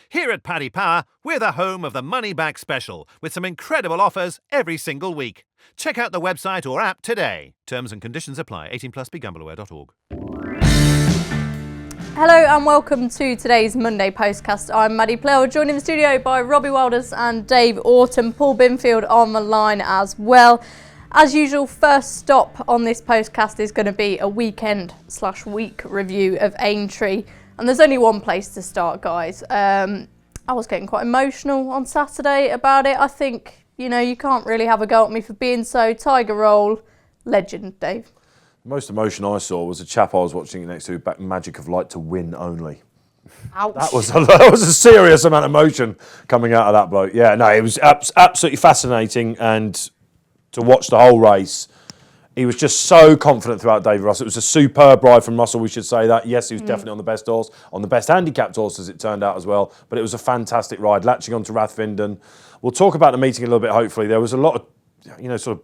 Here at Paddy Power, we're the home of the Money Back Special, with some incredible offers every single week. Check out the website or app today. Terms and conditions apply. 18 plus, begambleaware.org. Hello and welcome to today's Monday Postcast. I'm Maddie Plell, joined in the studio by Robbie Wilders and Dave Orton. Paul Binfield on the line as well. As usual, first stop on this postcast is going to be a weekend/week review of Aintree. And there's only one place to start, guys. I was getting quite emotional on Saturday about it. I think, you can't really have a go at me for being so. Tiger Roll, legend, Dave. The most emotion I saw was a chap I was watching next to back Magic of Light to win only. Ouch. That was a serious amount of emotion coming out of that bloke. Yeah, no, it was absolutely fascinating, and to watch the whole race, he was just so confident throughout David Russell. It was a superb ride from Russell, we should say that. Yes, he was definitely on the best horse, on the best handicapped horse as it turned out as well, but it was a fantastic ride, latching on to Rathvinden. We'll talk about the meeting a little bit, hopefully. There was a lot of, sort of,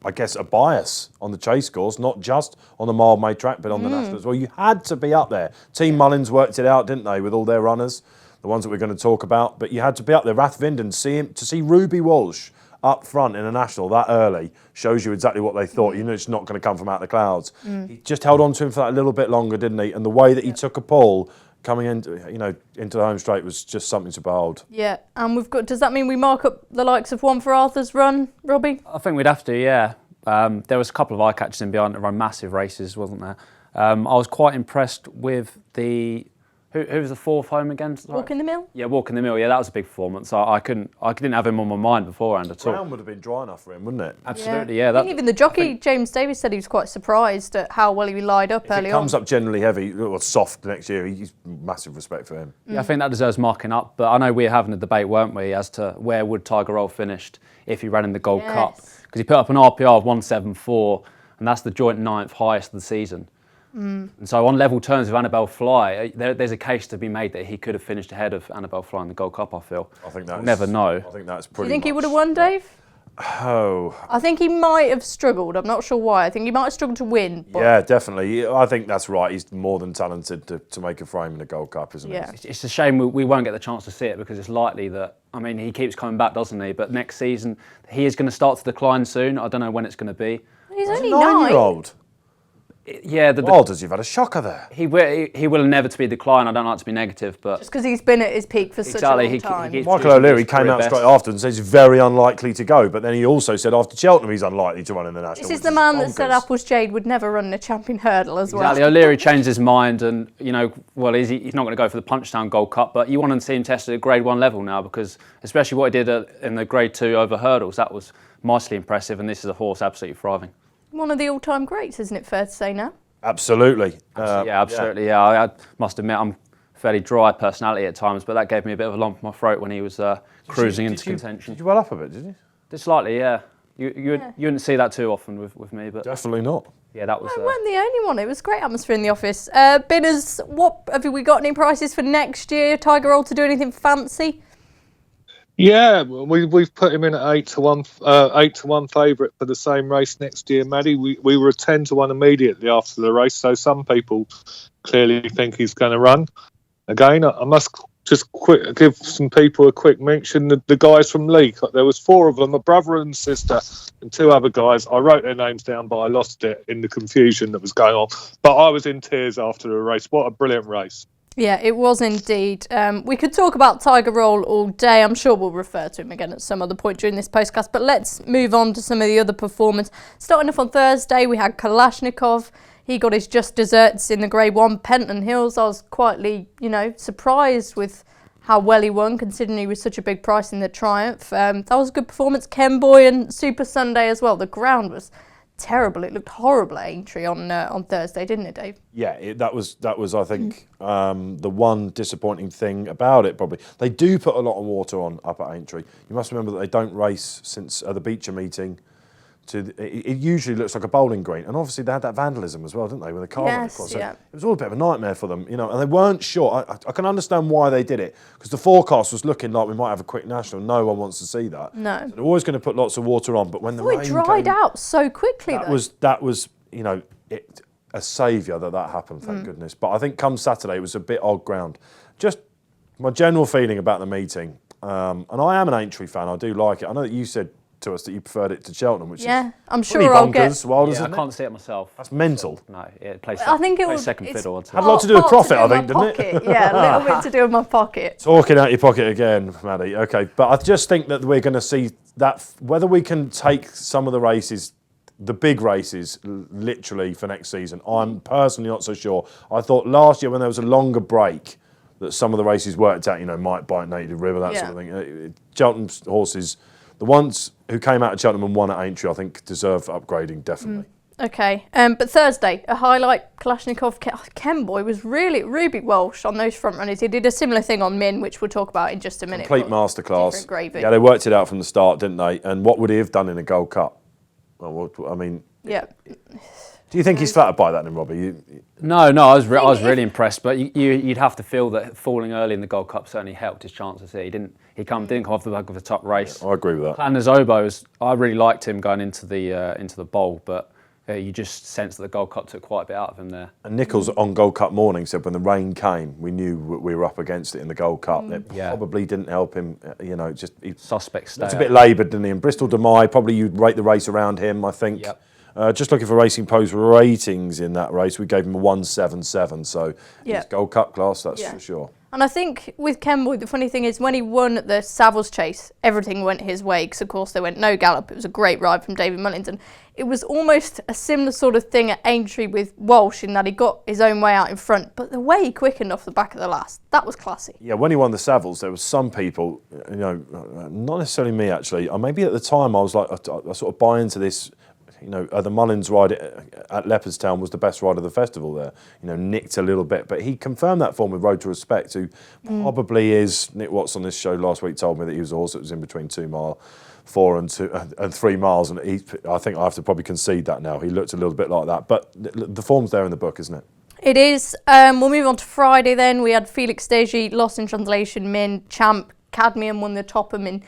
I guess, a bias on the chase course, not just on the mile-made track, but on the National as well. You had to be up there. Team Mullins worked it out, didn't they, with all their runners, the ones that we're going to talk about. But you had to be up there. Rathvinden, to see Ruby Walsh up front in a National that early shows you exactly what they thought. It's not going to come from out the clouds. He just held on to him for that a little bit longer, didn't he? And the way that he took a pull coming into the home straight was just something to behold. Yeah, and does that mean we mark up the likes of One for Arthur's run, Robbie? I think we'd have to, yeah. There was a couple of eye catchers in behind that run massive races, wasn't there? I was quite impressed with the who was the fourth home again? Walk in the Mill? Yeah, Walk in the Mill. Yeah, that was a big performance. I didn't have him on my mind beforehand at all. Ground would have been dry enough for him, wouldn't it? Absolutely, yeah. I think even the jockey, James Davis, said he was quite surprised at how well he lied up early on. If he comes up generally heavy, or soft next year, he's massive respect for him. Yeah, I think that deserves marking up. But I know we were having a debate, weren't we, as to where would Tiger Roll finished if he ran in the Gold Cup. Because he put up an RPR of 174, and that's the joint 9th highest of the season. And so on level terms with Annabelle Fly, there's a case to be made that he could have finished ahead of Annabelle Fly in the Gold Cup, I feel. I think that's... We'll never know. I think that's pretty Do you think much... he would have won, Dave? Oh. I think he might have struggled. I'm not sure why. I think he might have struggled to win. But yeah, definitely. I think that's right. He's more than talented to make a frame in the Gold Cup, isn't he? It's a shame we won't get the chance to see it, because it's likely that, he keeps coming back, doesn't he? But next season, he is going to start to decline soon. I don't know when it's going to be. He's only 9-year-old. Yeah, Wilders, you've had a shocker there. He will inevitably decline. I don't like to be negative, but just because he's been at his peak for such a long time. Michael O'Leary came out straight after and says he's very unlikely to go, but then he also said after Cheltenham he's unlikely to run in the National. This is the man that said Apples Jade would never run a champion hurdle as well. Exactly. O'Leary changed his mind, and he's not going to go for the Punchtown Gold Cup, but you want to see him tested at Grade 1 level now, because especially what he did in the Grade 2 over hurdles, that was mightily impressive, and this is a horse absolutely thriving. One of the all-time greats, isn't it fair to say now? Absolutely. Absolutely. Yeah, I must admit I'm a fairly dry personality at times, but that gave me a bit of a lump in my throat when he was cruising into contention. Did you well up a bit, did you? Just slightly, yeah. You wouldn't see that too often with me, but definitely not. Yeah, that was. I weren't the only one. It was great atmosphere in the office. Bidders, what have we got? Any prices for next year? Tiger Roll to do anything fancy? Yeah, we've put him in at 8-1 favourite for the same race next year, Maddie. We were 10-1 immediately after the race, so some people clearly think he's going to run. Again, I must just give some people a quick mention. The guys from Leek, there was 4 of them, a brother and sister, and 2 other guys. I wrote their names down, but I lost it in the confusion that was going on. But I was in tears after the race. What a brilliant race. Yeah, it was indeed. We could talk about Tiger Roll all day. I'm sure we'll refer to him again at some other point during this postcast. But let's move on to some of the other performance. Starting off on Thursday, we had Kalashnikov. He got his just desserts in the Grade 1 Pentland Hills. I was quietly, surprised with how well he won, considering he was such a big price in the Triumph. That was a good performance. Kenboy and Super Sunday as well. The ground was terrible. It looked horrible at Aintree on Thursday, didn't it, Dave? Yeah, that was I think the one disappointing thing about it. Probably they do put a lot of water on up at Aintree. You must remember that they don't race since the Beecher meeting. It usually looks like a bowling green, and obviously they had that vandalism as well, didn't they, with the car yes, across. So yeah. It was all a bit of a nightmare for them, and they weren't sure. I can understand why they did it, because the forecast was looking like we might have a quick national. No one wants to see that. No, so they're always going to put lots of water on, but when the rain dried out so quickly, that was a saviour that happened. Thank goodness. But I think come Saturday it was a bit odd ground. Just my general feeling about the meeting, and I am an Aintree fan, I do like it. I know that you said to us that you preferred it to Cheltenham, which is I'm pretty sure I'll bonkers. get. Wild, Yeah, isn't I it? can't see it myself. That's mental. No, it plays, I think it plays will. second fiddle. I'd say. Had a lot to do with profit, I think, didn't it? Pocket. Yeah, a little bit to do with my pocket. Talking out your pocket again, Maddie. Okay, but I just think that we're going to see that whether we can take some of the races, the big races, literally for next season. I'm personally not so sure. I thought last year when there was a longer break, that some of the races worked out. Might bite Native River, that sort of thing. Cheltenham's horses, the ones who came out of Cheltenham and won at Aintree, I think deserve upgrading definitely. Okay, but Thursday, a highlight, Kalashnikov, Kemboy was really Ruby Walsh on those front runners. He did a similar thing on Min, which we'll talk about in just a minute. Complete masterclass. Different gravy. Yeah, they worked it out from the start, didn't they? And what would he have done in a Gold Cup? Well, I mean, Yeah. do you think he's flattered by that then, Robbie? No, I was really impressed. But you'd have to feel that falling early in the Gold Cup certainly helped his chances here. He didn't come off the back of a top race. I agree with that. Planner's Oboes, I really liked him going into the bowl, but you just sense that the Gold Cup took quite a bit out of him there. And Nichols on Gold Cup morning said when the rain came, we knew we were up against it in the Gold Cup. It probably didn't help him. He Suspect stay. It's a bit laboured, didn't he? And Bristol Demai, probably you'd rate the race around him, I think. Yep. Just looking for Racing Post ratings in that race, we gave him a 177. So he's Gold Cup class, that's for sure. And I think with Kemboy, the funny thing is when he won the Savills Chase, everything went his way because, of course, they went no gallop. It was a great ride from David Mullington. It was almost a similar sort of thing at Aintree with Walsh in that he got his own way out in front. But the way he quickened off the back of the last, that was classy. Yeah, when he won the Savills, there was some people, not necessarily me actually, maybe at the time I was like, I sort of buy into this. The Mullins ride at Leopardstown was the best ride of the festival there. Nicked a little bit, but he confirmed that form with Road to Respect, who probably is. Nick Watts on this show last week told me that he was a horse that was in between 2 mile, 4 and 3 miles, and I think I have to probably concede that now. He looked a little bit like that, but the form's there in the book, isn't it? It is. We'll move on to Friday then. We had Felix Deji, Lost in Translation, Min, Champ, Cadmium won the Topham in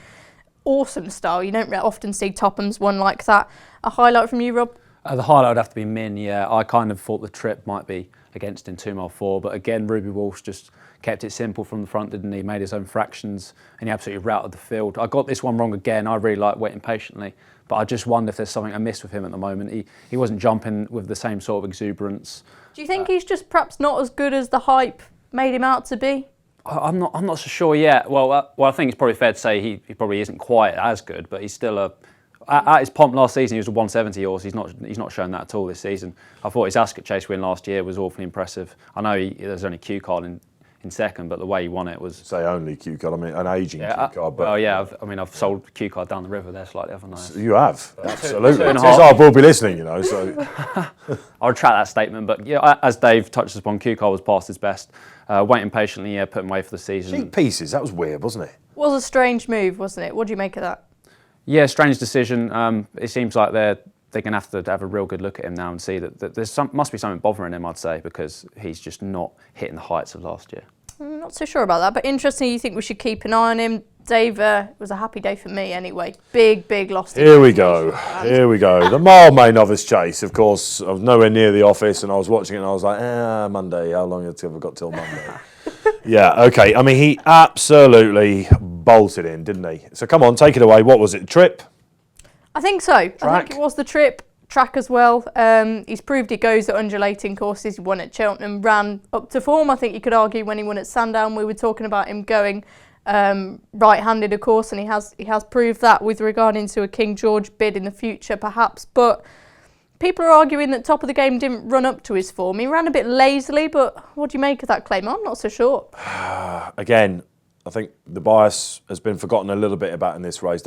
awesome style. You don't often see Tophams won like that. A highlight from you, Rob? The highlight would have to be Min, yeah. I kind of thought the trip might be against in 2 mile 4, but again, Ruby Walsh just kept it simple from the front, didn't he? Made his own fractions and he absolutely routed the field. I got this one wrong again. I really like Waiting Patiently, but I just wonder if there's something amiss with him at the moment. He wasn't jumping with the same sort of exuberance. Do you think he's just perhaps not as good as the hype made him out to be? I'm not so sure yet. Well, I think it's probably fair to say he probably isn't quite as good, but he's still at his pomp last season, he was a 170 horse. He's not shown that at all this season. I thought his Ascot Chase win last year was awfully impressive. I know there's only Q card in second, but the way he won it was... Say only Q card, I mean an ageing Q card. But I've sold Q card down the river there slightly, haven't I? You have, absolutely. Two and a Since half. I will be listening, so... I'll retract that statement, but yeah, as Dave touches upon, Q card was past his best. Waiting Patiently, put him away for the season. Cheap pieces, that was weird, wasn't it? Was a strange move, wasn't it? What do you make of that? Yeah, strange decision. It seems like they're going to have a real good look at him now and see that there's must be something bothering him, I'd say, because he's just not hitting the heights of last year. I'm not so sure about that, but interesting. You think we should keep an eye on him? Dave, it was a happy day for me anyway. Big loss. Here we go. The Mile Novice Chase, of course. I was nowhere near the office and I was watching it and I was like, Monday, how long have I got till Monday? Yeah, okay. I mean, he absolutely bolted in, didn't he? So come on, take it away. What was it, trip? I think so. Track? I think it was the trip. Track as well. He's proved he goes at undulating courses. He won at Cheltenham, ran up to form. I think you could argue when he won at Sandown, we were talking about him going right-handed, of course, and he has proved that with regard into a King George bid in the future, perhaps. But people are arguing that Top of the Game didn't run up to his form. He ran a bit lazily, but what do you make of that claim? I'm not so sure. Again, I think the bias has been forgotten a little bit about in this race.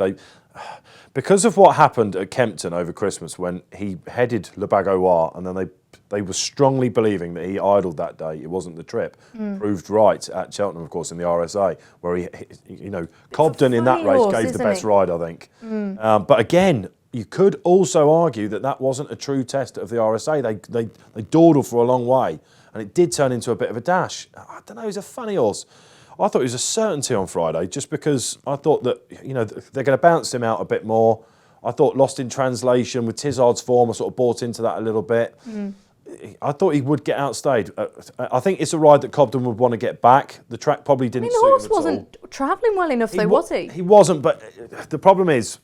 Because of what happened at Kempton over Christmas when he headed Le Bagoir and then they were strongly believing that he idled that day, it wasn't the trip. Proved right at Cheltenham, of course, in the RSA, where he Cobden in that race gave the best ride, I think. But again, you could also argue that wasn't a true test of the RSA. They dawdled for a long way, and it did turn into a bit of a dash. I don't know, he's a funny horse. I thought it was a certainty on Friday, just because I thought that they're going to bounce him out a bit more. I thought Lost in Translation with Tizard's form, I sort of bought into that a little bit. I thought he would get outstayed. I think it's a ride that Cobden would want to get back. The track probably didn't the suit horse him at all. wasn't travelling well enough, though, was he? He wasn't, but the problem is,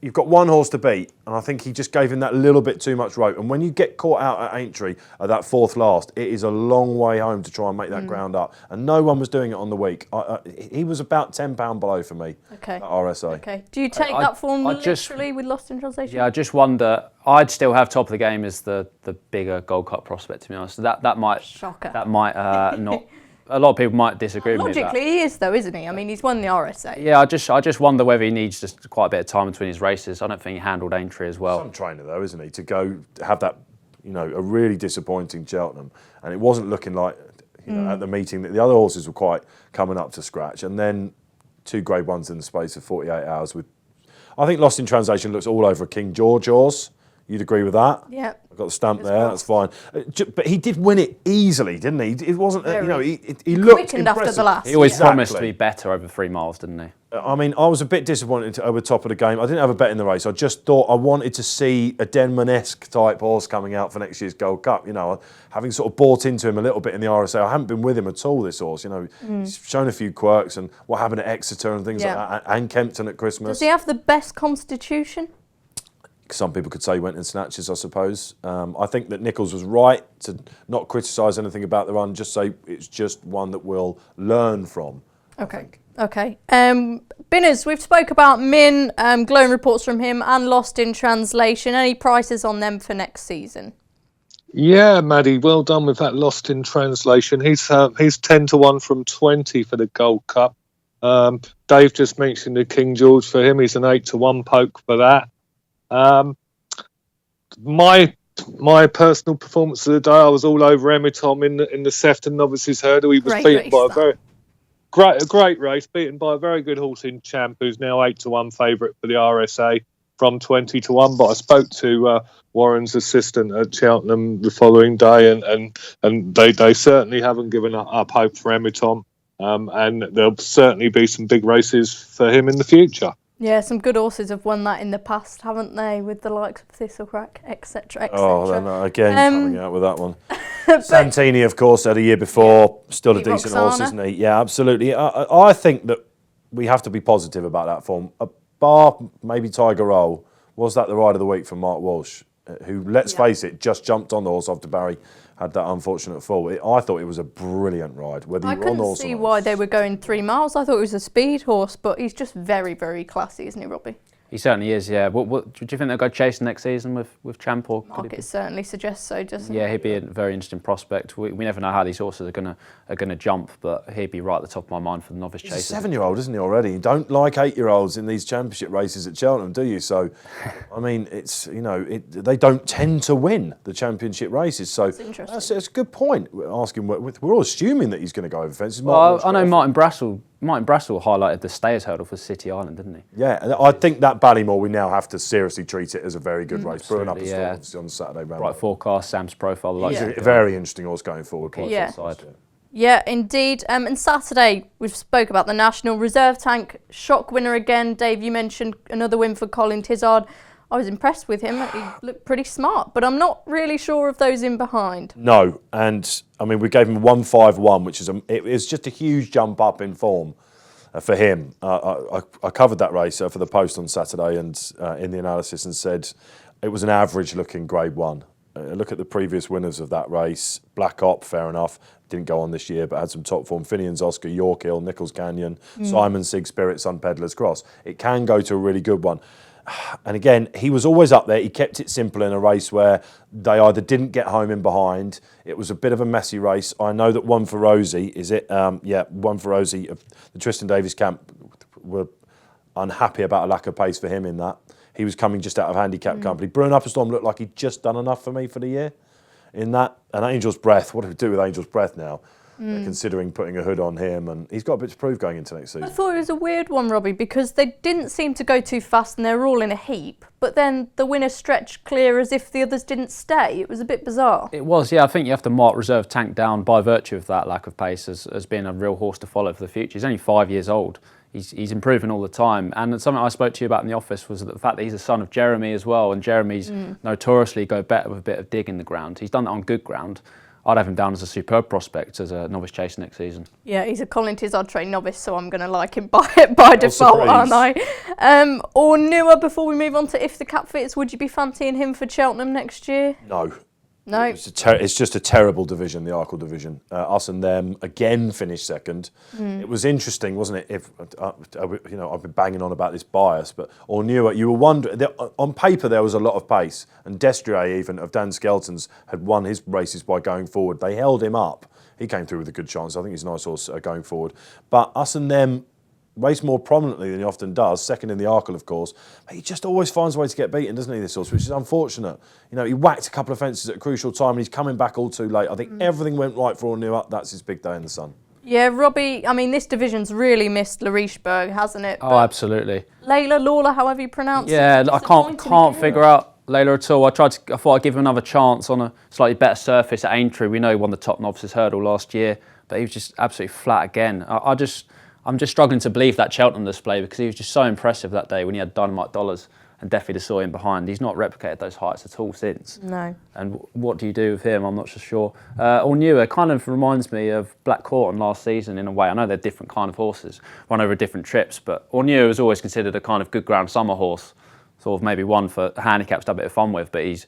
you've got one horse to beat, and I think he just gave him that little bit too much rope. And when you get caught out at Aintree at that fourth last, it is a long way home to try and make that ground up. And no one was doing it on the week. He was about £10 below for me at RSA. Okay. Do you take that form literally with Lost in Translation? Yeah, I just wonder. I'd still have top of the game as the bigger Gold Cup prospect, to be honest. That might Shocker. That might not. A lot of people might disagree with me. Logically, he is though, isn't he? I mean, he's won the RSA. Yeah, I just wonder whether he needs just quite a bit of time between his races. I don't think he handled Aintree as well. Some trainer though, isn't he? To go have that, a really disappointing Cheltenham, and it wasn't looking like at the meeting that the other horses were quite coming up to scratch, and then 2 Grade 1s in the space of 48 hours. I think Lost in Translation looks all over a King George horse. You'd agree with that? Yeah. I've got the stamp there. That's fine. But he did win it easily, didn't he? It wasn't. He looked quickened impressive. after the last. He always promised to be better over 3 miles, didn't he? I mean, I was a bit disappointed over top of the game. I didn't have a bet in the race. I just thought I wanted to see a Denman-esque type horse coming out for next year's Gold Cup. Having sort of bought into him a little bit in the RSA. I haven't been with him at all, this horse. He's shown a few quirks and what happened at Exeter and things like that, and Kempton at Christmas. Does he have the best constitution? Some people could say he went in snatches, I suppose. I think that Nichols was right to not criticise anything about the run, just say it's just one that we'll learn from. Okay. Binners, we've spoke about Min, glowing reports from him, and Lost in Translation. Any prices on them for next season? Yeah, Maddie, well done with that Lost in Translation. He's 10 to 1 from 20 for the Gold Cup. Dave just mentioned the King George for him. He's an 8 to 1 poke for that. My personal performance of the day, I was all over Emitom in the Sefton Novices Hurdle. He was beaten by a very great race, beaten by a very good horse in Champ, who's now 8 to 1 favourite for the RSA from 20 to 1. But I spoke to Warren's assistant at Cheltenham the following day, and they certainly haven't given up hope for Emitom, and there'll certainly be some big races for him in the future. Yeah, some good horses have won that in the past, haven't they? With the likes of Thistlecrack, etc., etc. Oh, then again, coming out with that one. Santini, of course, had a year before. Still a decent horse, isn't he? Yeah, absolutely. I think that we have to be positive about that form. Bar maybe Tiger Roll. Was that the ride of the week for Mark Walsh, who, let's face it, just jumped on the horse after Barry had that unfortunate fall. I thought it was a brilliant ride. Whether you were on the horse or not. I couldn't see why they were going 3 miles. I thought it was a speed horse, but he's just very, very classy, isn't he, Robbie? He certainly is, yeah. What do you think they'll go chasing next season with Champ? Or Market certainly suggests so, doesn't it? Yeah, he'd be a very interesting prospect. We never know how these horses are gonna jump, but he'd be right at the top of my mind for the novice chasers. He's a 7-year-old, isn't he, already? You don't like 8-year-olds in these championship races at Cheltenham, do you? So, I mean, it's they don't tend to win the championship races. So that's a good point. We're all assuming that he's going to go over fences. Well, I know Martin Brassel highlighted the Stayers Hurdle for City Island, didn't he? Yeah, and I think that Ballymore, we now have to seriously treat it as a very good race. Brewing up a storm on Saturday. Right forecast, Sam's profile. He's a very interesting horse going forward. Yeah, indeed. And Saturday, we've spoke about the National Reserve Tank shock winner again. Dave, you mentioned another win for Colin Tizard. I was impressed with him. He looked pretty smart, but I'm not really sure of those in behind. No, and I mean, we gave him a 151, which is just a huge jump up in form for him. I covered that race for the Post on Saturday and in the analysis and said it was an average-looking Grade 1. Look at the previous winners of that race. Black Op, fair enough, didn't go on this year, but had some top form. Finian's Oscar, York Hill, Nichols Canyon, Simon Sig, Spirit, Sun, Pedlar's Cross. It can go to a really good one. And again, he was always up there. He kept it simple in a race where they either didn't get home in behind. It was a bit of a messy race. I know that One for Rosie, One for Rosie of the Tristan Davies camp were unhappy about a lack of pace for him in that. He was coming just out of handicap company. Brewing Up a Storm looked like he'd just done enough for me for the year in that. And Angel's Breath, what do we do with Angel's Breath now? Considering putting a hood on him, and he's got a bit to prove going into next season. I thought it was a weird one, Robbie, because they didn't seem to go too fast and they were all in a heap, but then the winner stretched clear as if the others didn't stay. It was a bit bizarre. It was, yeah. I think you have to mark Reserve Tank down by virtue of that lack of pace as being a real horse to follow for the future. He's only 5 years old. he's improving all the time. And something I spoke to you about in the office was the fact that he's a son of Jeremy as well, and Jeremy's notoriously go better with a bit of dig in the ground. He's done that on good ground. I'd have him down as a superb prospect as a novice chaser next season. Yeah, he's a Colin Tizard trained novice, so I'm going to like him by default, aren't I? Or newer, before we move on to if the cap fits, would you be fancying him for Cheltenham next year? No. No. It's just a terrible division, the Arkle division. Us and them again finished second. It was interesting, wasn't it? If I've been banging on about this bias, but or newer, you were wondering. On paper, there was a lot of pace, and Destrier even of Dan Skelton's had won his races by going forward. They held him up. He came through with a good chance. I think he's a nice horse going forward. But us and them raced more prominently than he often does, second in the Arkle, of course. But he just always finds a way to get beaten, doesn't he, this horse, which is unfortunate. He whacked a couple of fences at a crucial time and he's coming back all too late. I think everything went right for All-New. That's his big day in the sun. Yeah, Robbie, I mean, this division's really missed Laricheburg, hasn't it? Oh, absolutely. Layla, Lawler, however you pronounce it. Yeah, I can't figure out Layla at all. I thought I'd give him another chance on a slightly better surface at Aintree. We know he won the top novices hurdle last year, but he was just absolutely flat again. I'm just struggling to believe that Cheltenham display because he was just so impressive that day when he had Dynamite Dollars and Deafy the Soy in behind. He's not replicated those heights at all since. No. And what do you do with him? I'm not so sure. All newer kind of reminds me of Black Corton last season in a way. I know they're different kind of horses, run over different trips, but All Newer was always considered a kind of good ground summer horse, sort of maybe one for handicaps to have a bit of fun with, but he's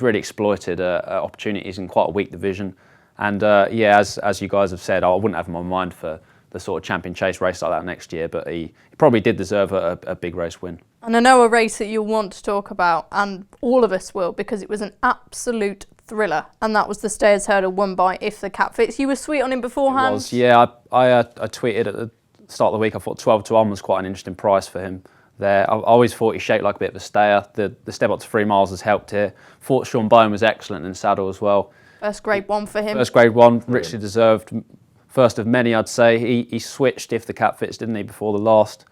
really exploited opportunities in quite a weak division. And as you guys have said, I wouldn't have him on mind for the sort of champion chase race like that next year, but he probably did deserve a big race win. And I know a race that you'll want to talk about, and all of us will, because it was an absolute thriller, and that was the Stayers Hurdle won by If the Cap Fits. You were sweet on him beforehand. It was, yeah. I tweeted at the start of the week, I thought 12-1 was quite an interesting price for him there. I always thought he shaped like a bit of a stayer. The step up to 3 miles has helped here. Thought Sean Bowen was excellent in saddle as well. First grade one for him. First grade one, richly deserved. First of many, I'd say. He switched If the Cap Fits, didn't he, before the last.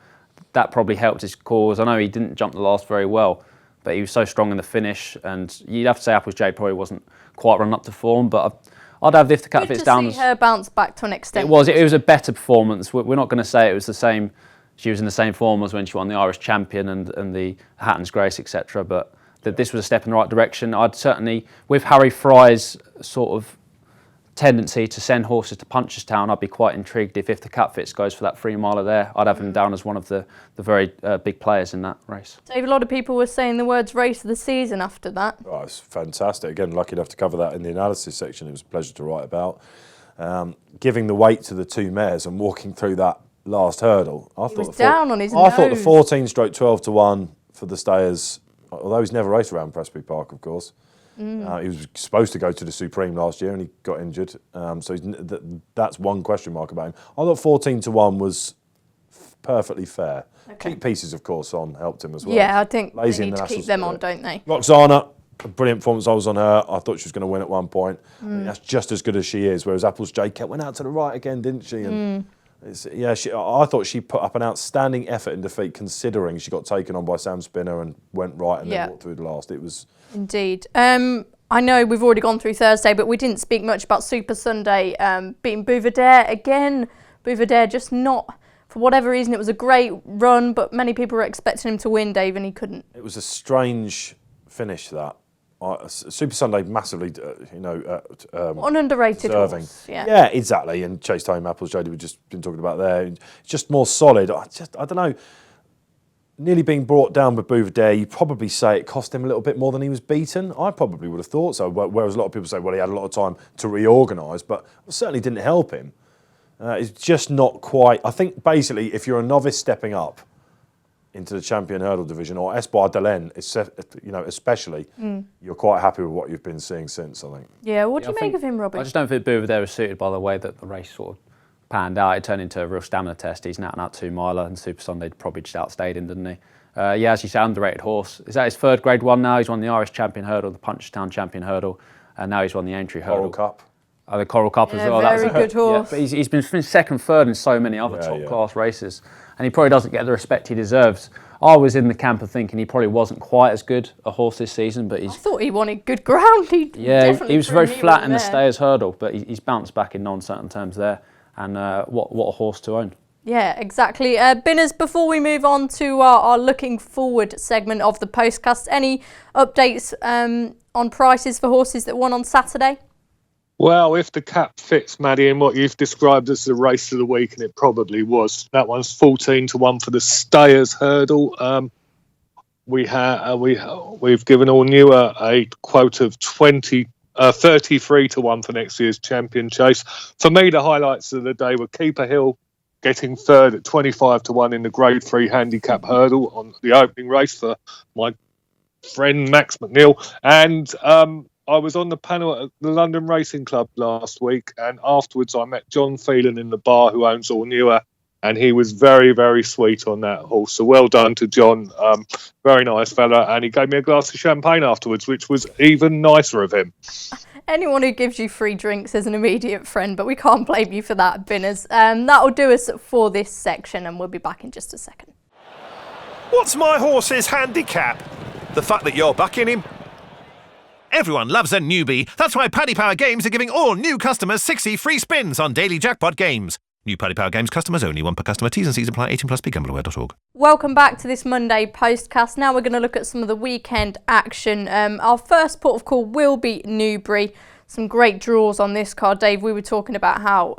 That probably helped his cause. I know he didn't jump the last very well, but he was so strong in the finish, and you'd have to say Apples Jade probably wasn't quite run up to form, but I'd have If the Cap Fits down. Good to see her bounce back to an extent. It was a better performance. We're not going to say it was the same. She was in the same form as when she won the Irish Champion and the Hatton's Grace, etc., but this was a step in the right direction. I'd certainly, with Harry Fry's sort of tendency to send horses to Punchestown, I'd be quite intrigued if the Cap Fits goes for that 3 miler there. I'd have him down as one of the very big players in that race. Dave, a lot of people were saying the words race of the season after that. Oh, it's fantastic. Again, lucky enough to cover that in the analysis section. It was a pleasure to write about. Giving the weight to the 2 mares and walking through that last hurdle. He was down on his nose. I thought the 14/12-1 for the Stayers, although he's never raced around Presby Park, of course. He was supposed to go to the Supreme last year and he got injured. So that's one question mark about him. I thought 14-1 was perfectly fair. Okay. Cheap pieces, of course, on helped him as well. Yeah, I think Lazy they in need the to keep them on, don't they? Roxana, a brilliant performance. I was on her. I thought she was going to win at one point. I think that's just as good as she is. Whereas Apples Jade went out to the right again, didn't she? And I thought she put up an outstanding effort in defeat, considering she got taken on by Sam Spinner and went right and then walked through the last. It was indeed. I know we've already gone through Thursday, but we didn't speak much about Super Sunday beating Bouvedere again. Bouvedere just not, for whatever reason, it was a great run, but many people were expecting him to win, Dave, and he couldn't. It was a strange finish, that. Super Sunday massively, An underrated deserving. horse. Yeah. Yeah, exactly. And Chase Time, Apples Jade, we've just been talking about there. It's just more solid. I don't know. Nearly being brought down with Bouvedere, you probably say it cost him a little bit more than he was beaten. I probably would have thought so. Whereas a lot of people say, well, he had a lot of time to reorganise, but it certainly didn't help him. It's just not quite. I think basically, if you're a novice stepping up into the champion hurdle division, or Espoir de l'Aisne, especially, you're quite happy with what you've been seeing since, I think. Yeah, what do you make of him, Robbie? I just don't think Bouvedere was suited by the way that the race sort of panned out. It turned into a real stamina test. He's an out-and-out 2 miler, and Super Sunday probably just outstayed him, didn't he? As you say, underrated horse. Is that his 3rd grade one now? He's won the Irish Champion Hurdle, the Punchestown Champion Hurdle, and now he's won the Aintree Hurdle. Coral Cup. The Coral Cup as well. Very good horse. But he's been finished 2nd, 3rd in so many other top-class races, and he probably doesn't get the respect he deserves. I was in the camp of thinking he probably wasn't quite as good a horse this season, but I thought he wanted good ground. He was very flat in the Stayers Hurdle, but he's bounced back in non-certain terms there, and what a horse to own. Yeah, exactly. Binners, before we move on to our looking forward segment of the Postcast, any updates on prices for horses that won on Saturday? Well, if the cap fits, Maddie, in what you've described as the race of the week, and it probably was, that one's 14-1 for the Stayers Hurdle. We've given all newer a quote of 33-1 for next year's champion chase. For me, the highlights of the day were Keeper Hill getting third at 25-1 in the Grade 3 handicap hurdle on the opening race for my friend Max McNeil. And I was on the panel at the London Racing Club last week, and afterwards I met John Phelan in the bar, who owns All Newer, and he was very, very sweet on that horse. So well done to John. Very nice fella. And he gave me a glass of champagne afterwards, which was even nicer of him. Anyone who gives you free drinks is an immediate friend, but we can't blame you for that, Binners. That'll do us for this section, and we'll be back in just a second. What's my horse's handicap? The fact that you're backing him? Everyone loves a newbie. That's why Paddy Power Games are giving all new customers 60 free spins on daily jackpot games. New Paddy Power Games customers only, one per customer. T's and C's apply. 18+. BeGambleAware.org. Welcome back to this Monday Postcast. Now we're going to look at some of the weekend action. Our first port of call will be Newbury. Some great draws on this card, Dave. We were talking about how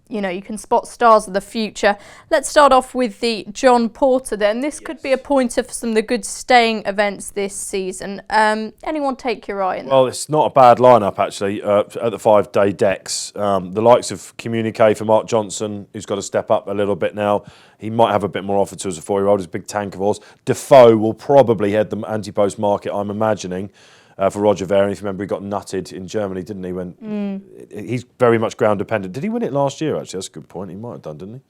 you can spot stars of the future. Let's start off with the John Porter then. This could be a pointer for some of the good staying events this season. Anyone take your eye in? Well, it's not a bad lineup actually at the 5-day decks. The likes of Communique for Mark Johnson, who's got to step up a little bit now. He might have a bit more offer to as a 4-year-old. He's a big tank of horse. Defoe will probably head the anti-post market, I'm imagining. For Roger Varian, if you remember, he got nutted in Germany, didn't he? When he's very much ground dependent. Did he win it last year? Actually, that's a good point. He might have done, didn't he?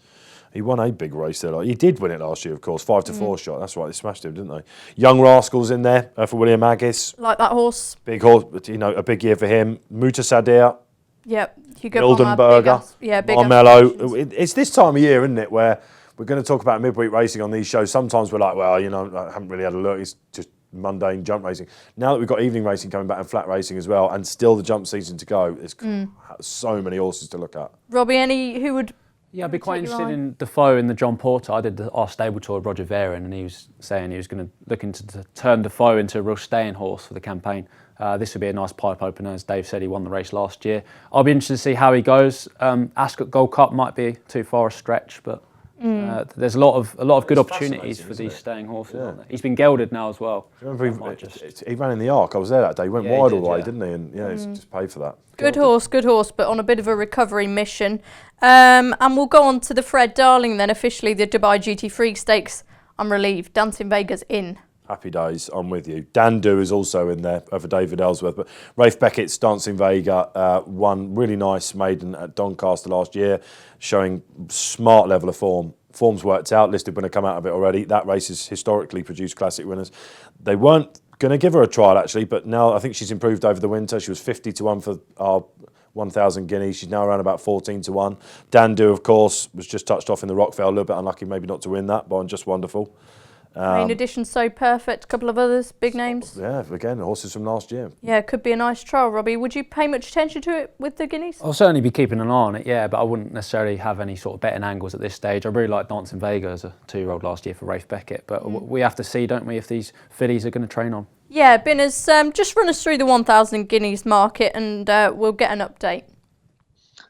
He won a big race there. He did win it last year, of course. 5-4 shot. That's right. They smashed him, didn't they? Young Rascals in there for William Aggis. Like that horse. Big horse, but a big year for him. Mutasadir. Yep. Mildenberger. Big Marmello. It's this time of year, isn't it, where we're going to talk about midweek racing on these shows. Sometimes we're like, well, I haven't really had a look. It's just mundane jump racing. Now that we've got evening racing coming back and flat racing as well, and still the jump season to go, there's so many horses to look at. Robbie, who would? Yeah, I'd be quite interested in Defoe in the John Porter. I did our stable tour with Roger Varian, and he was saying he was going to look into turn Defoe into a real staying horse for the campaign. This would be a nice pipe opener. As Dave said, he won the race last year. I'll be interested to see how he goes. Ascot Gold Cup might be too far a stretch, but there's a lot of good opportunities for these staying horses. Aren't there? He's been gelded now as well. Remember he ran in the Arc. I was there that day. He went wide all the way, didn't he? And he's just paid for that. Good horse, but on a bit of a recovery mission. And we'll go on to the Fred Darling then, officially the Dubai GT Freak Stakes. I'm relieved. Dancing Vega's in. Happy days, I'm with you. Dandu is also in there for David Ellsworth. But Rafe Beckett's Dancing Vega won really nice maiden at Doncaster last year, showing smart level of form. Form's worked out, listed winner come out of it already. That race has historically produced classic winners. They weren't going to give her a trial actually, but now I think she's improved over the winter. She was 50-1 for our 1,000 guineas. She's now around about 14-1. Dandu, of course, was just touched off in the Rockvale. A little bit unlucky maybe not to win that, but just wonderful. Main edition, So Perfect, a couple of others, big names. Yeah, again, horses from last year. Yeah, it could be a nice trial, Robbie. Would you pay much attention to it with the guineas? I'll certainly be keeping an eye on it, yeah, but I wouldn't necessarily have any sort of betting angles at this stage. I really like Dancing Vega as a 2-year-old last year for Rafe Beckett, but we have to see, don't we, if these fillies are going to train on. Yeah, Binners, just run us through the 1,000 guineas market and we'll get an update.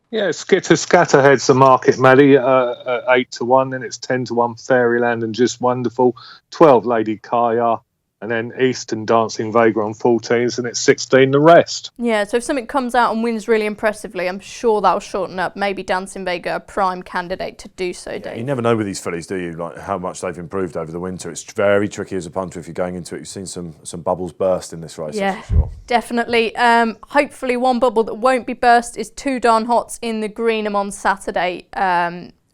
Yeah, Skitter Scatterhead's the market, Maddie, at 8-1, then it's 10-1 Fairyland and Just Wonderful, 12 Lady Kaya, and then Eastern Dancing Vega on 14s, and it's 16 the rest. Yeah, so if something comes out and wins really impressively, I'm sure that'll shorten up. Maybe Dancing Vega a prime candidate to do so, Dave. You never know with these fillies, do you? Like how much they've improved over the winter. It's very tricky as a punter if you're going into it. You've seen some bubbles burst in this race, that's for sure. Definitely. Hopefully one bubble that won't be burst is Too Darn Hot's in the Greenham on Saturday.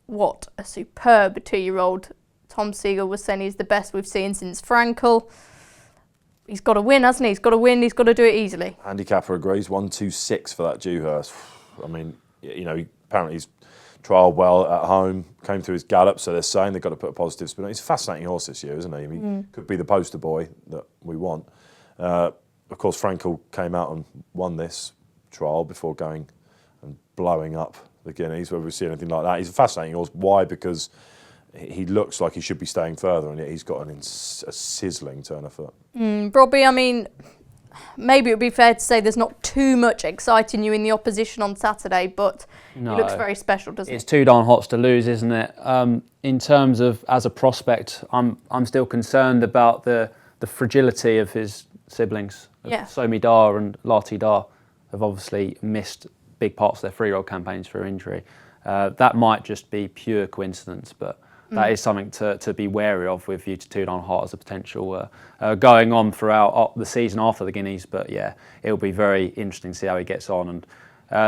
What a superb 2-year-old. Tom Siegel was saying he's the best we've seen since Frankel. He's got to win, hasn't he? He's got to win. He's got to do it easily. Handicapper agrees. 1-2-6 for that Dewhurst. I mean, apparently he's trialled well at home, came through his gallop, so they're saying they've got to put a positive spin on. He's a fascinating horse this year, isn't he? I mean, could be the poster boy that we want. Of course, Frankel came out and won this trial before going and blowing up the Guineas, whether we see anything like that. He's a fascinating horse. Why? Because he looks like he should be staying further, and yet he's got a sizzling turn of foot. Robbie, I mean, maybe it would be fair to say there's not too much exciting you in the opposition on Saturday, but he looks very special, doesn't he? It's too darn hot to lose, isn't it? In terms of as a prospect, I'm still concerned about the fragility of his siblings. Yeah. Somi Dar and Lati Dar have obviously missed big parts of their 3-year-old campaigns through injury. That might just be pure coincidence, but that is something to be wary of with view to Too Darn Hot as a potential going on throughout the season after the Guineas. But yeah, it'll be very interesting to see how he gets on. And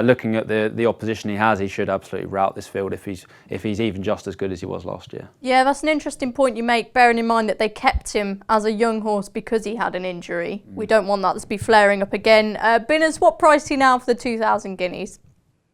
looking at the opposition he has, he should absolutely rout this field if he's even just as good as he was last year. Yeah, that's an interesting point you make, bearing in mind that they kept him as a young horse because he had an injury. We don't want that to be flaring up again. Binners, what price are you now for the 2,000 Guineas?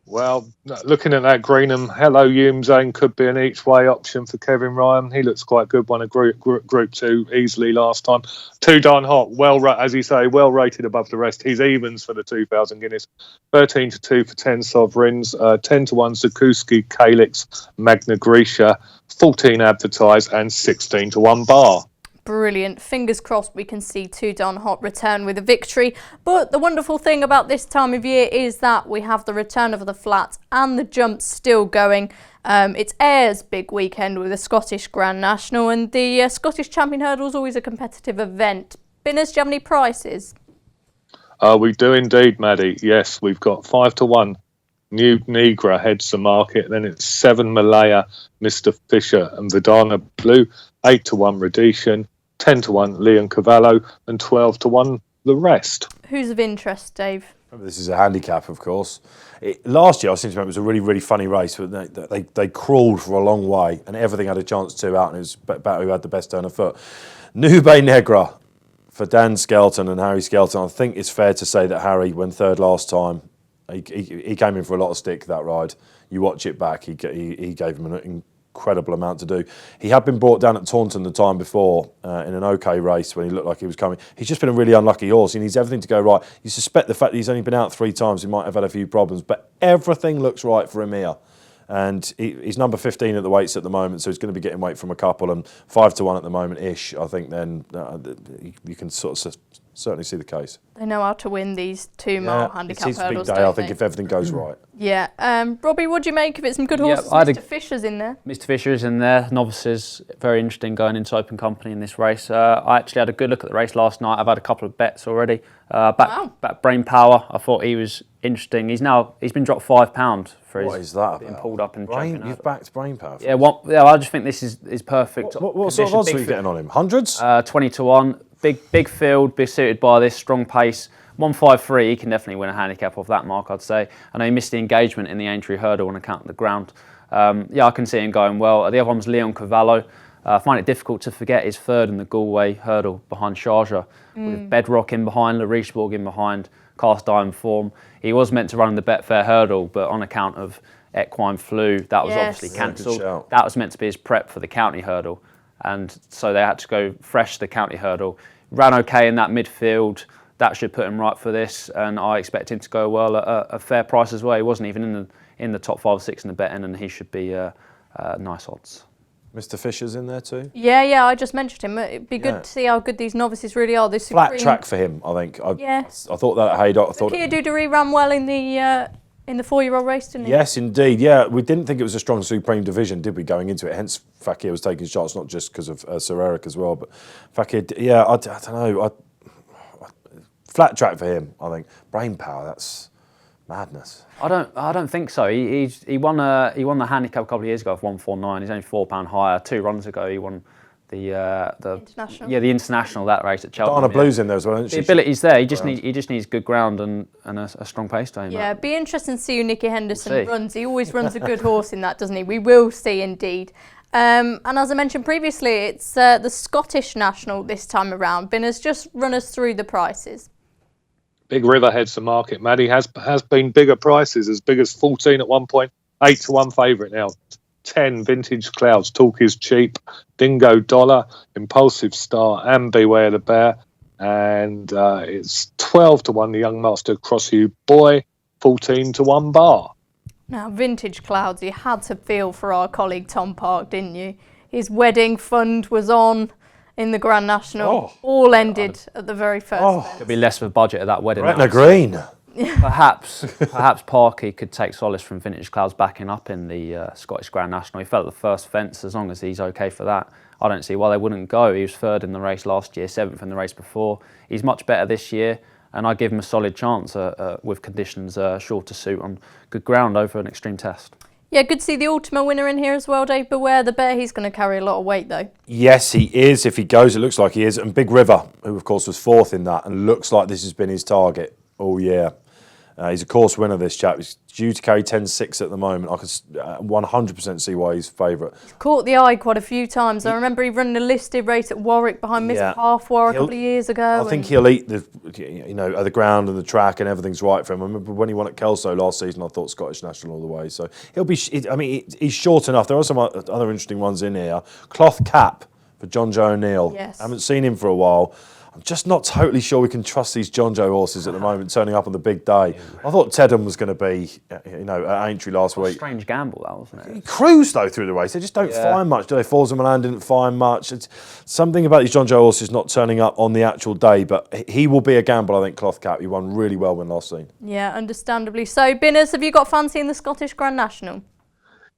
Well, looking at that Greenham, Hello Hume Zane could be an each-way option for Kevin Ryan. He looks quite good, won a Group 2 easily last time. Too Darn Hot, as you say, well rated above the rest. He's evens for the 2,000 Guineas. 13-2 for 10 Sovereigns, 10-1 Zakuski, Calix, Magna Grecia, 14 advertised and 16-1 Bar. Brilliant. Fingers crossed we can see Too Darn Hot return with a victory. But the wonderful thing about this time of year is that we have the return of the flats and the jumps still going. It's Ayr's big weekend with the Scottish Grand National, and the Scottish Champion Hurdle is always a competitive event. Binners, do you have any prices? We do indeed, Maddie. Yes, we've got 5-1. New Negra heads the market. Then it's 7 Malaya, Mr. Fisher and Vidana Blue. 8-1 Rhodesian, 10-1 Leon Cavallo, and 12-1 the rest. Who's of interest, Dave? This is a handicap, of course. Last year, I seem to remember, it was a really, really funny race. But they crawled for a long way, and everything had a chance to out, and it was about who had the best turn of foot. Nube Negra for Dan Skelton and Harry Skelton. I think it's fair to say that Harry, when third last time, he came in for a lot of stick that ride. You watch it back, he gave him an incredible amount to do. He had been brought down at Taunton the time before in an OK race when he looked like he was coming. He's just been a really unlucky horse. He needs everything to go right. You suspect the fact that he's only been out 3 times, he might have had a few problems, but everything looks right for him here. And he's number 15 at the weights at the moment, so he's going to be getting weight from a couple, and 5-1 at the moment-ish. I think then you can sort of certainly see the case. They know how to win these 2-mile handicap hurdles, it's a big day, don't I think, they? if everything goes right. Yeah. Robbie, what do you make of it? Some good horses. Mr. Fisher's in there. Mr. Fisher is in there. Novices, very interesting going into open company in this race. I actually had a good look at the race last night. I've had a couple of bets already. Back Brain Power, I thought he was interesting. He's been dropped £5 for what his is that being about? pulled up in champion. You've backed Brain Power. Yeah, I just think this is perfect. What sort of odds are you getting on him? Hundreds? 20-1. Big field, be suited by this strong pace. 153, he can definitely win a handicap off that mark, I'd say. I know he missed the engagement in the Aintree hurdle on account of the ground. I can see him going well. The other one was Leon Cavallo. I find it difficult to forget his third in the Galway hurdle behind Sharjah, with Bedrock in behind, Laricheborg in behind, cast iron form. He was meant to run the Betfair hurdle, but on account of equine flu, that was obviously cancelled. That was meant to be his prep for the county hurdle, and so they had to go fresh to the county hurdle. Ran okay in that midfield. That should put him right for this, and I expect him to go well at a fair price as well. He wasn't even in the top 5 or 6 in the betting, and he should be nice odds. Mr. Fisher's in there too? Yeah, I just mentioned him. It'd be good to see how good these novices really are. This flat track for him, I think. I thought that at Haydock. Kia Dudery ran well in the 4-year-old race, didn't he? Yes, indeed. Yeah, we didn't think it was a strong Supreme Division, did we, going into it? Hence, Fakir was taking shots, not just because of Sir Eric as well. But Fakir, I don't know. Flat track for him, I think. Brain Power, that's madness. I don't think so. He won the handicap a couple of years ago of 149. He's only £4 higher. 2 runs ago, he won the international. Yeah, the international, that race at Cheltenham. Dana Blue's in there as well, isn't she? The ability's there. He just needs good ground and a strong pace to him. Yeah, it'd be interesting to see who Nicky Henderson runs. He always runs a good horse in that, doesn't he? We will see indeed. And as I mentioned previously, it's the Scottish National this time around. Binners, just run us through the prices. Big River heads the market. Maddie has been bigger prices, as big as 14 at one point, 8-1 favourite now. 10 Vintage Clouds, Talk is Cheap, Dingo Dollar, Impulsive Star, and Beware the Bear. And it's 12-1 the Young Master Crossview Boy, 14-1 Bar. Now, Vintage Clouds, you had to feel for our colleague Tom Park, didn't you? His wedding fund was on in the Grand National. All ended at the very first. There'll be less of a budget at that wedding. Gretna Green. Perhaps Parky could take solace from Vintage Clouds backing up in the Scottish Grand National. He felt the first fence, as long as he's okay for that. I don't see why they wouldn't go. He was 3rd in the race last year, 7th in the race before. He's much better this year, and I give him a solid chance with conditions sure to suit on good ground over an extreme test. Yeah, good to see the Ultima winner in here as well, Dave Beware. The bear, he's going to carry a lot of weight though. Yes, he is. If he goes, it looks like he is. And Big River, who of course was 4th in that, and looks like this has been his target all year. He's a course winner, this chap. He's due to carry 10.6 at the moment. I can 100% see why he's favourite. Caught the eye quite a few times. I remember he ran a listed race at Warwick behind Miss Halfwar a couple of years ago. I think he'll eat the ground and the track, and everything's right for him. I remember when he won at Kelso last season, I thought Scottish National all the way. So he's short enough. There are some other interesting ones in here. Cloth Cap for John Joe O'Neill. Yes. I haven't seen him for a while. I'm just not totally sure we can trust these John Joe horses at the moment, turning up on the big day. I thought Teddem was going to be, at Aintree last week. Strange gamble, that wasn't it? He cruised though through the race. They just don't find much, do they? Falls of Milan didn't find much. It's something about these John Joe horses not turning up on the actual day, but he will be a gamble, I think. Cloth Cap. He won really well when last seen. Yeah, understandably so. Binners, have you got fancy in the Scottish Grand National?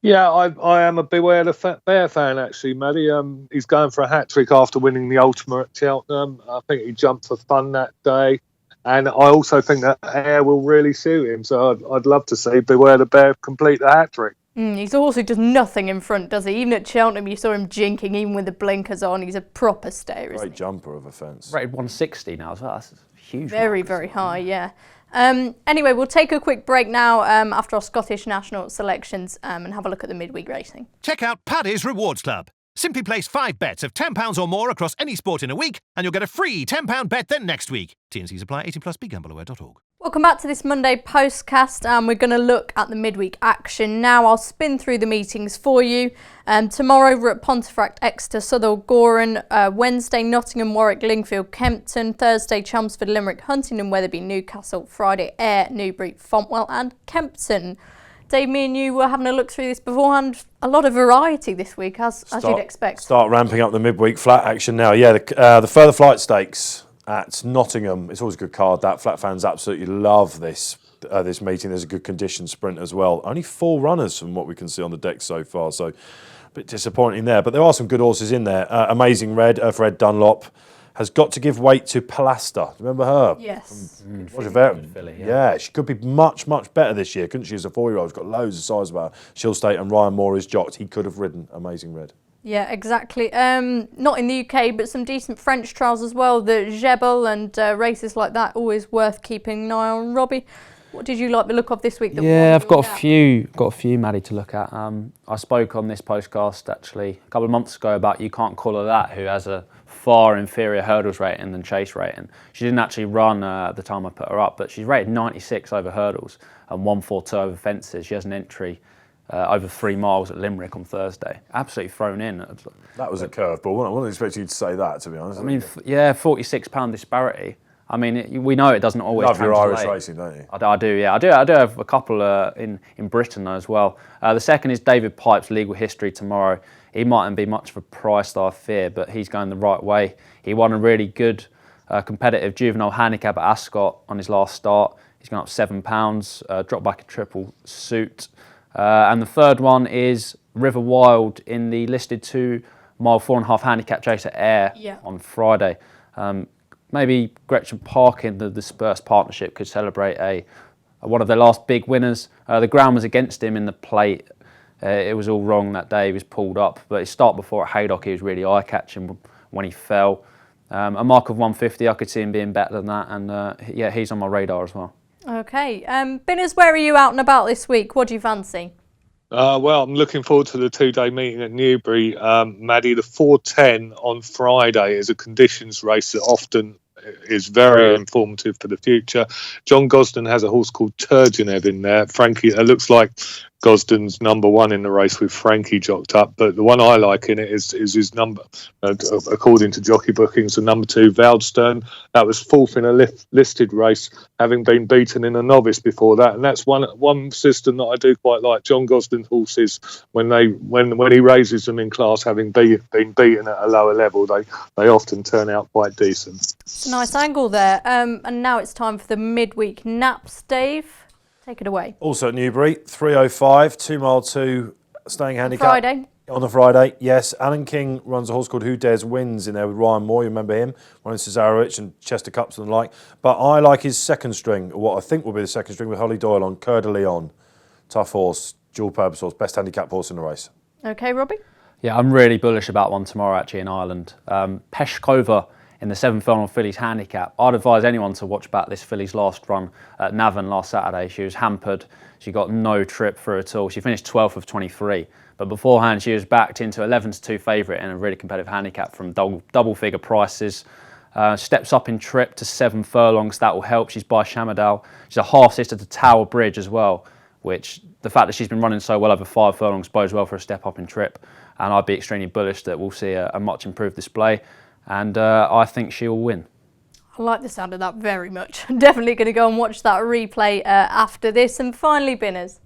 Yeah, I am a Beware the Bear fan, actually, Maddie. He's going for a hat-trick after winning the Ultima at Cheltenham. I think he jumped for fun that day. And I also think that air will really suit him. So I'd love to see Beware the Bear complete the hat-trick. He's also just nothing in front, does he? Even at Cheltenham, you saw him jinking, even with the blinkers on. He's a proper stayer, isn't he? Great jumper of a fence. Rated 160 now as well. That's huge. Very, very high, yeah. Anyway, we'll take a quick break now after our Scottish National selections and have a look at the midweek racing. Check out Paddy's Rewards Club. Simply place 5 bets of £10 or more across any sport in a week, and you'll get a free £10 bet then next week. T&Cs apply. 18+. BeGambleAware.org. Welcome back to this Monday Postcast. We're going to look at the midweek action now. I'll spin through the meetings for you. Tomorrow we're at Pontefract, Exeter, Southall, Goran. Wednesday, Nottingham, Warwick, Lingfield, Kempton. Thursday, Chelmsford, Limerick, Huntingdon, Wetherby, Newcastle. Friday, Ayr, Newbury, Fontwell and Kempton. Dave, me and you were having a look through this beforehand. A lot of variety this week, as you'd expect. Start ramping up the midweek flat action now. Yeah, the Further Flight Stakes at Nottingham. It's always a good card. That flat fans absolutely love this meeting. There's a good condition sprint as well. Only 4 runners from what we can see on the deck so far, so a bit disappointing there. But there are some good horses in there. Amazing Red for Ed Dunlop has got to give weight to Palasta. Remember her? Yes. Yeah, she could be much, much better this year, couldn't she, as a 4-year-old? She's got loads of size about her. She'll state, and Ryan Moore is jocked. He could have ridden Amazing Red. Yeah, exactly. Not in the UK, but some decent French trials as well. The Jebel and races like that, always worth keeping an eye on. Robbie, what did you like the look of this week? I've got a few, Maddie, to look at. I spoke on this podcast actually a couple of months ago about You Can't Call Her That, who has a far inferior hurdles rating than chase rating. She didn't actually run at the time I put her up, but she's rated 96 over hurdles and 142 over fences. She has an entry over 3 miles at Limerick on Thursday. Absolutely thrown in. That was a curveball. I wasn't expecting you to say that, to be honest. I mean, £46 disparity. I mean, we know it doesn't always love your translate. Irish racing, don't you? I do, yeah. I do have a couple in Britain as well. The second is David Pipe's Legal History tomorrow. He mightn't be much of a price, I fear, but he's going the right way. He won a really good competitive juvenile handicap at Ascot on his last start. He's gone up £7, dropped back a triple suit. And the third one is River Wild in the listed 2-mile 4.5 handicap chase at Ayr on Friday. Maybe Gretchen Park in the dispersed partnership could celebrate one of their last big winners. The ground was against him in the plate. It was all wrong that day. He was pulled up, but his start before at Haydock, he was really eye-catching when he fell. A mark of 150, I could see him being better than that, and he's on my radar as well. Okay, Binners, where are you out and about this week? What do you fancy? Well, I'm looking forward to the 2-day meeting at Newbury. Maddie, the 4:10 on Friday is a conditions race that often is very informative for the future. John Gosden has a horse called Turgenev in there. Frankie, it looks like Gosden's number one in the race with Frankie jocked up, but the one I like in it is his number, according to jockey bookings, the number 2 Valdstern. That was fourth in a listed race, having been beaten in a novice before that, and that's one system that I do quite like. John Gosden's horses, when he raises them in class, having been beaten at a lower level, they often turn out quite decent. It's a nice angle there. And now it's time for the midweek naps, Dave. Take it away. Also at Newbury, 3:05, 2 mile 2 staying handicap. Friday. On the Friday, yes. Alan King runs a horse called Who Dares Wins in there with Ryan Moore. You remember him? Running Cesarewicz and Chester Cups and the like. But I like his second string, or what I think will be the second string with Holly Doyle on, Coeur de Leon. Tough horse, dual purpose horse, best handicap horse in the race. Okay, Robbie? Yeah, I'm really bullish about one tomorrow actually in Ireland. Peshkova in the 7th furlong fillies handicap. I'd advise anyone to watch back this filly's last run at Navan last Saturday. She was hampered. She got no trip through at all. She finished 12th of 23. But beforehand, she was backed into 11-2 favourite in a really competitive handicap from double figure prices. Steps up in trip to 7 furlongs. That will help. She's by Shamadal. She's a half sister to Tower Bridge as well, which the fact that she's been running so well over 5 furlongs bodes well for a step up in trip. And I'd be extremely bullish that we'll see a much improved display. And I think she'll win. I like the sound of that very much. I'm definitely going to go and watch that replay after this. And finally, Binners.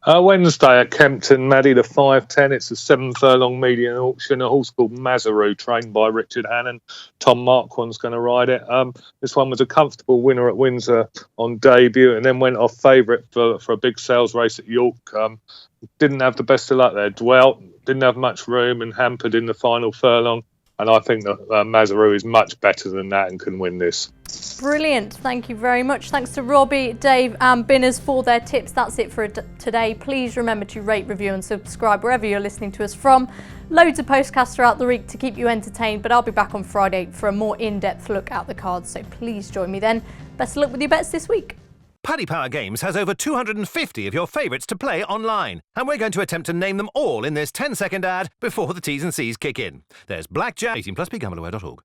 Wednesday at Kempton, Maddie, the 5:10. It's a 7 furlong median auction. A horse called Mazaru, trained by Richard Hannon. Tom Marquand's going to ride it. This one was a comfortable winner at Windsor on debut, and then went off favourite for a big sales race at York. Didn't have the best of luck there. Dwelt, didn't have much room, and hampered in the final furlong. And I think that Mazaru is much better than that and can win this. Brilliant. Thank you very much. Thanks to Robbie, Dave and Binners for their tips. That's it for today. Please remember to rate, review and subscribe wherever you're listening to us from. Loads of podcasts throughout the week to keep you entertained, but I'll be back on Friday for a more in-depth look at the cards, so please join me then. Best of luck with your bets this week. Paddy Power Games has over 250 of your favourites to play online, and we're going to attempt to name them all in this 10-second ad before the T's and C's kick in. There's Blackjack, 18+, begambleaware.org.